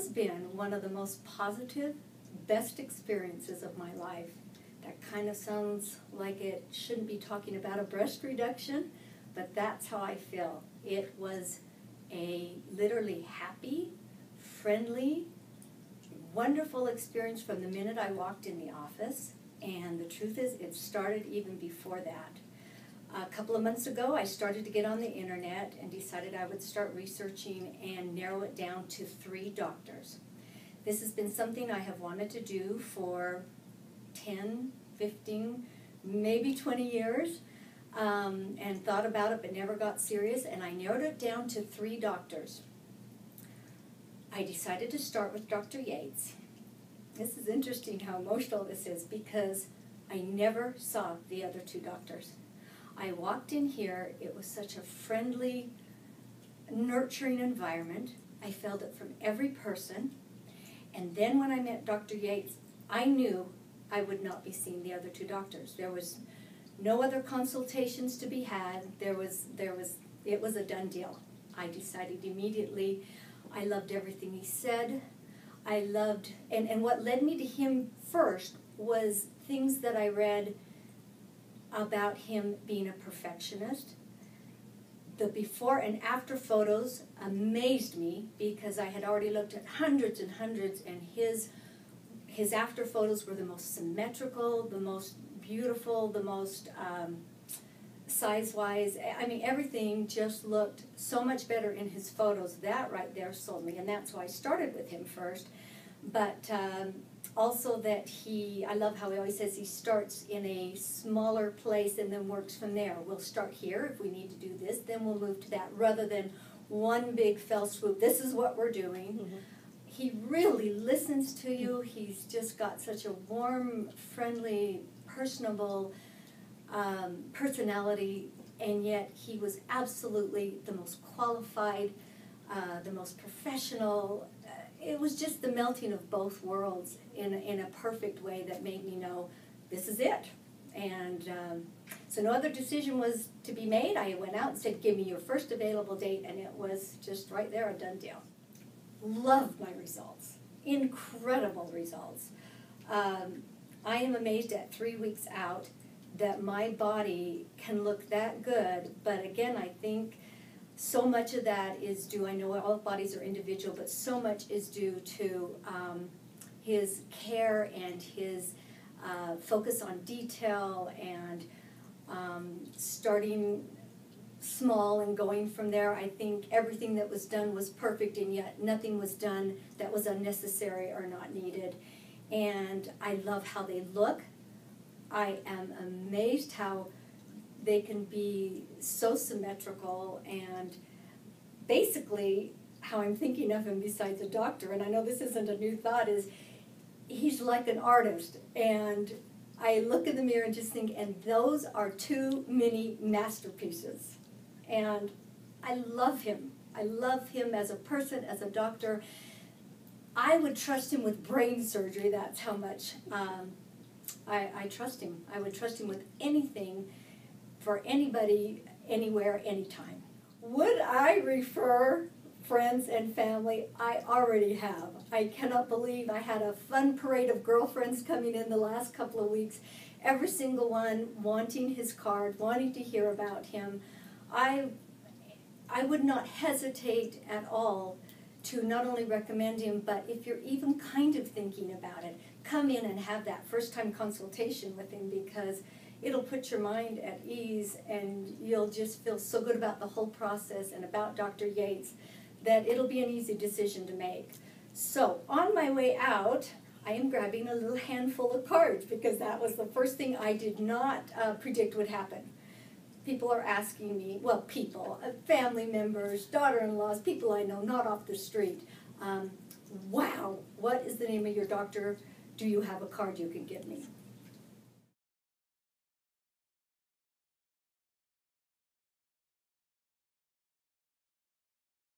been one of the most positive, best experiences of my life. That kind of sounds like it shouldn't be talking about a breast reduction, but that's how I feel. It was a literally happy, friendly, wonderful experience from the minute I walked in the office, and the truth is it started even before that. A couple of months ago I started to get on the internet and decided I would start researching and narrow it down to 3 doctors. This has been something I have wanted to do for 10, 15, maybe 20 years, and thought about it but never got serious, and I narrowed it down to 3 doctors. I decided to start with Dr. Yates. This is interesting how emotional this is because I never saw the other 2 doctors. I walked in here, it was such a friendly, nurturing environment. I felt it from every person. And then when I met Dr. Yates, I knew I would not be seeing the other 2 doctors. There was no other consultations to be had. It was a done deal. I decided immediately. I loved everything he said. I loved, and what led me to him first was things that I read about him being a perfectionist. The before and after photos amazed me because I had already looked at hundreds and hundreds, and his after photos were the most symmetrical, the most beautiful, the most size-wise. I mean, everything just looked so much better in his photos. That right there sold me, and that's why I started with him first. But also that I love how he always says he starts in a smaller place and then works from there. We'll start here if we need to do this, then we'll move to that, rather than one big fell swoop. This is what we're doing. Mm-hmm. He really listens to you. He's just got such a warm, friendly, personable personality, and yet he was absolutely the most qualified, the most professional. It was just the melting of both worlds in a perfect way that made me know this is it. And so no other decision was to be made. I went out and said, give me your first available date, and it was just right there, a done deal. Loved my results. Incredible results. I am amazed at 3 weeks out that my body can look that good, but again, I think so much of that is due, I know all bodies are individual, but so much is due to his care and his focus on detail and starting small and going from there. I think everything that was done was perfect, and yet nothing was done that was unnecessary or not needed. And I love how they look. I am amazed how they can be so symmetrical, and basically how I'm thinking of him besides a doctor, and I know this isn't a new thought, is he's like an artist. And I look in the mirror and just think, and those are 2 mini masterpieces. And I love him. I love him as a person, as a doctor. I would trust him with brain surgery. That's how much I trust him. I would trust him with anything for anybody, anywhere, anytime. Would I refer friends and family? I already have. I cannot believe I had a fun parade of girlfriends coming in the last couple of weeks, every single one wanting his card, wanting to hear about him. I would not hesitate at all to not only recommend him, but if you're even kind of thinking about it, come in and have that first-time consultation with him, because it'll put your mind at ease, and you'll just feel so good about the whole process and about Dr. Yates that it'll be an easy decision to make. So on my way out, I am grabbing a little handful of cards, because that was the first thing I did not predict would happen. People are asking me, well, people, family members, daughter-in-laws, people I know, not off the street. Wow, what is the name of your doctor? Do you have a card you can give me?